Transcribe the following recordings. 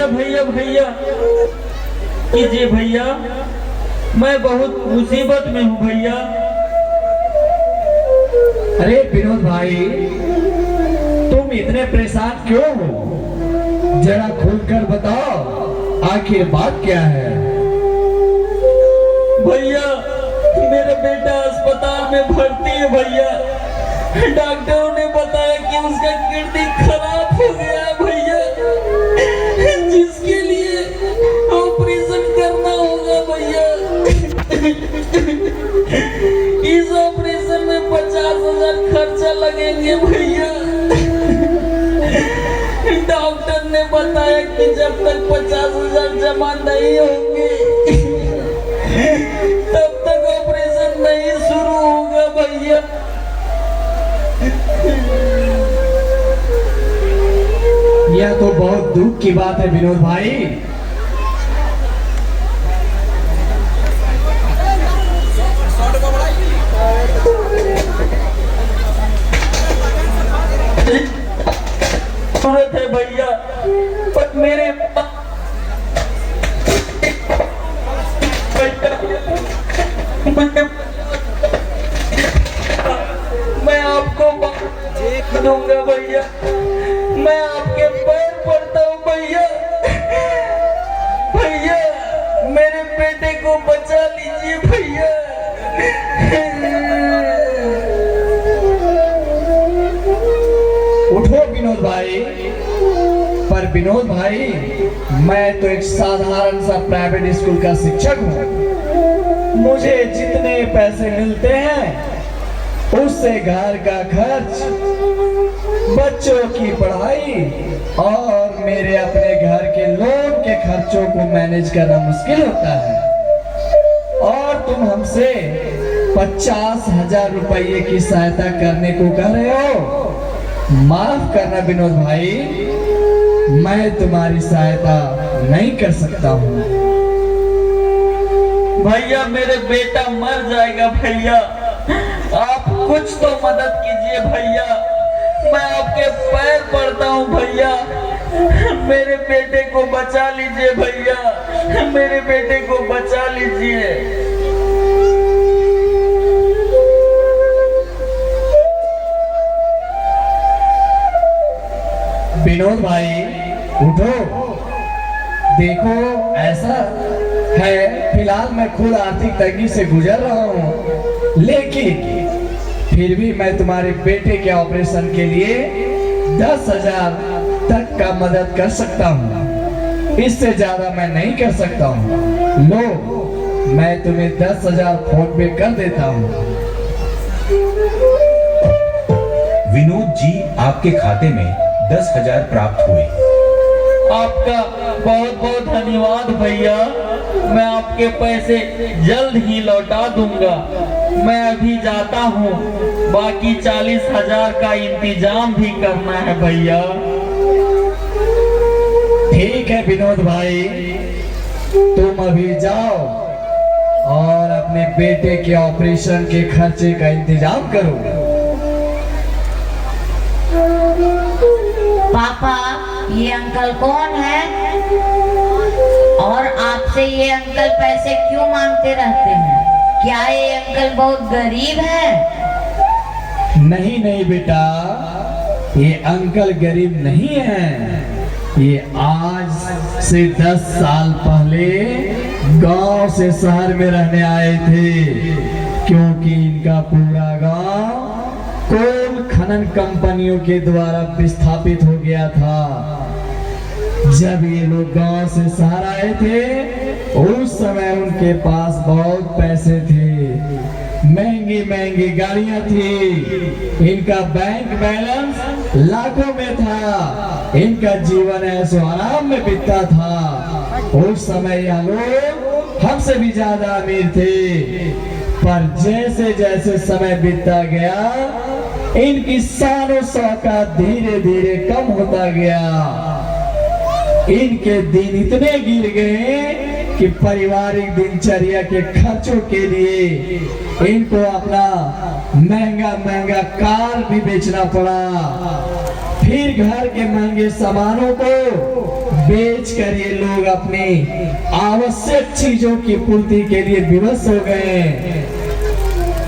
भैया भैया कीजिए भैया, मैं बहुत मुसीबत में हूँ भैया। अरे विनोद भाई, तुम इतने परेशान क्यों हो? जरा खुलकर बताओ, आखिर बात क्या है? भैया मेरा बेटा अस्पताल में भर्ती है भैया। डॉक्टरों ने बताया कि उसका किडनी खराब हो गया है भैया, जिसके लिए ऑपरेशन करना होगा भैया। इस ऑपरेशन में 50,000 खर्चा लगेंगे भैया। डॉक्टर ने बताया कि जब तक 50,000 जमा नहीं होंगे तब तक ऑपरेशन नहीं शुरू होगा भैया। यह तो बहुत दुख की बात है विनोद भाई। जरूरत है भैया, पर मेरे मैं आपको दूंगा भैया। मैं आपके पैर पड़ता हूँ भैया। भैया मेरे बेटे को बचा लीजिए भैया। उठो विनोद भाई। पर विनोद भाई, मैं तो एक साधारण सा प्राइवेट स्कूल का शिक्षक हूँ। मुझे जितने पैसे मिलते हैं उससे घर का खर्च, बच्चों की पढ़ाई और मेरे अपने घर के लोन के खर्चों को मैनेज करना मुश्किल होता है। और तुम हमसे 50,000 रुपये की सहायता करने को कह रहे हो? माफ करना विनोद भाई, मैं तुम्हारी सहायता नहीं कर सकता हूँ। भैया मेरे बेटा मर जाएगा भैया, आप कुछ तो मदद कीजिए भैया। मैं आपके पैर पड़ता हूँ भैया। मेरे बेटे को बचा लीजिए भैया, मेरे बेटे को बचा लीजिए। विनोद भाई उठो। देखो ऐसा है, फिलहाल मैं खुद आर्थिक तंगी से गुजर रहा हूँ, लेकिन फिर भी मैं तुम्हारे बेटे के ऑपरेशन के लिए 10,000 तक का मदद कर सकता हूँ। इससे ज्यादा मैं नहीं कर सकता हूँ। लो, मैं तुम्हें 10,000 फोन पे कर देता हूँ। विनोद जी, आपके खाते में 10,000 प्राप्त हुए। आपका बहुत बहुत धन्यवाद भैया। मैं आपके पैसे जल्द ही लौटा दूंगा। मैं अभी जाता हूँ, बाकी 40,000 का इंतजाम भी करना है भैया। ठीक है विनोद भाई, तुम अभी जाओ और अपने बेटे के ऑपरेशन के खर्चे का इंतजाम करो। पापा, ये अंकल कौन है और आपसे ये अंकल पैसे क्यों मांगते रहते हैं? क्या ये अंकल बहुत गरीब है? नहीं नहीं बेटा, ये अंकल गरीब नहीं है। ये आज से 10 साल पहले गांव से शहर में रहने आए थे, क्योंकि इनका पूरा गांव कोल खनन कंपनियों के द्वारा विस्थापित हो गया था। जब ये लोग गांव से शहर आए थे, उस समय उनके पास बहुत पैसे थे, महंगी महंगी गाड़ियां थी, इनका बैंक बैलेंस लाखों में था, इनका जीवन ऐसो आराम में बीतता था। उस समय यह लोग हमसे भी ज्यादा अमीर थे, पर जैसे जैसे समय बीतता गया, इनकी शान शौकत धीरे धीरे कम होता गया। इनके दिन इतने गिर गए कि पारिवारिक दिनचर्या के खर्चों के लिए इनको अपना महंगा महंगा कार भी बेचना पड़ा। फिर घर के महंगे सामानों को बेच कर ये लोग अपनी आवश्यक चीजों की पूर्ति के लिए विवश हो गए।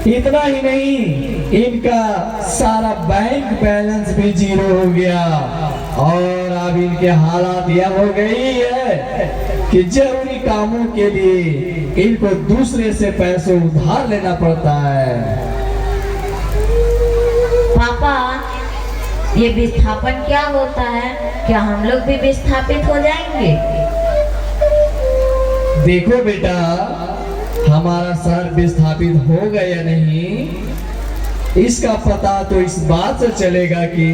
इतना ही नहीं, इनका सारा बैंक बैलेंस भी जीरो हो गया और अब इनके हालात यह हो गई है कि जरूरी कामों के लिए इनको दूसरे से पैसे उधार लेना पड़ता है। पापा, ये विस्थापन क्या होता है? क्या हम लोग भी विस्थापित हो जाएंगे? देखो बेटा, हमारा शहर विस्थापित होगा या नहीं, इसका पता तो इस बात से चलेगा कि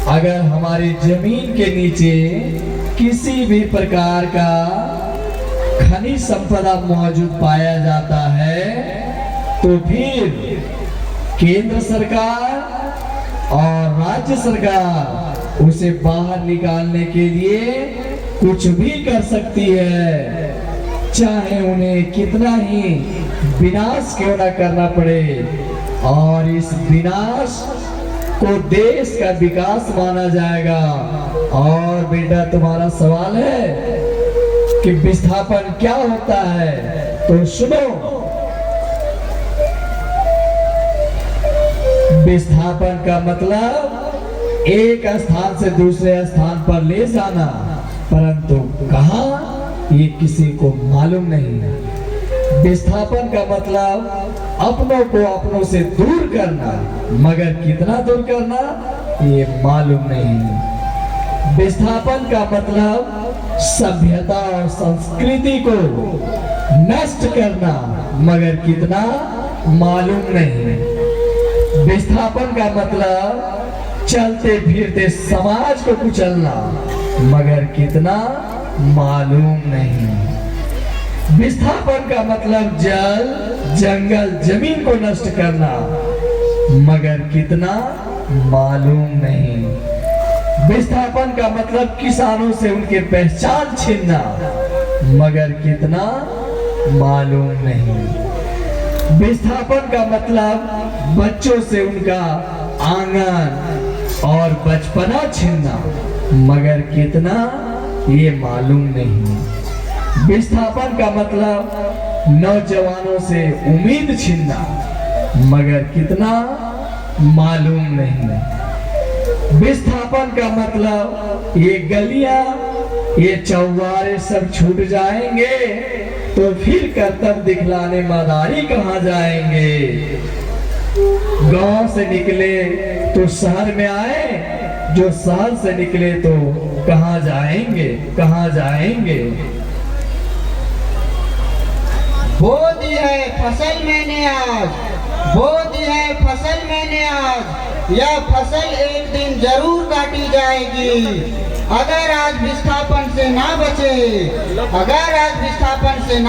अगर हमारी जमीन के नीचे किसी भी प्रकार का खनिज संपदा मौजूद पाया जाता है तो फिर केंद्र सरकार और राज्य सरकार उसे बाहर निकालने के लिए कुछ भी कर सकती है, चाहे उन्हें कितना ही विनाश क्यों ना करना पड़े। और इस विनाश को देश का विकास माना जाएगा। और बेटा, तुम्हारा सवाल है कि विस्थापन क्या होता है, तो सुनो। विस्थापन का मतलब एक स्थान से दूसरे स्थान पर ले जाना, परंतु कहाँ ये किसी को मालूम नहीं है। विस्थापन का मतलब अपनों को अपनों से दूर करना, मगर कितना दूर करना ये मालूम नहीं। विस्थापन का मतलब सभ्यता और संस्कृति को नष्ट करना, मगर कितना मालूम नहीं। विस्थापन का मतलब चलते फिरते समाज को कुचलना, मगर कितना मालूम नहीं। विस्थापन का मतलब जल, जंगल, जमीन को नष्ट करना, मगर कितना मालूम नहीं। विस्थापन का मतलब किसानों से उनके पहचान छीनना, मगर कितना मालूम नहीं। विस्थापन का मतलब बच्चों से उनका आंगन और बचपना छीनना, मगर कितना ये मालूम नहीं। विस्थापन का मतलब नौजवानों से उम्मीद छीनना, मगर कितना मालूम नहीं। विस्थापन का मतलब ये गलियां, ये चौबारे सब छूट जाएंगे तो फिर कर्तव्य दिखलाने मदारी कहाँ जाएंगे। गांव से निकले तो शहर में आए, जो शहर से निकले तो कहाँ जाएंगे, कहाँ जाएंगे। बो दी है फसल मैंने आज, बो दी है फसल मैंने आज, यह फसल एक दिन जरूर काटी जाएगी। अगर आज विस्थापन से ना बचे, अगर आज विस्थापन से ना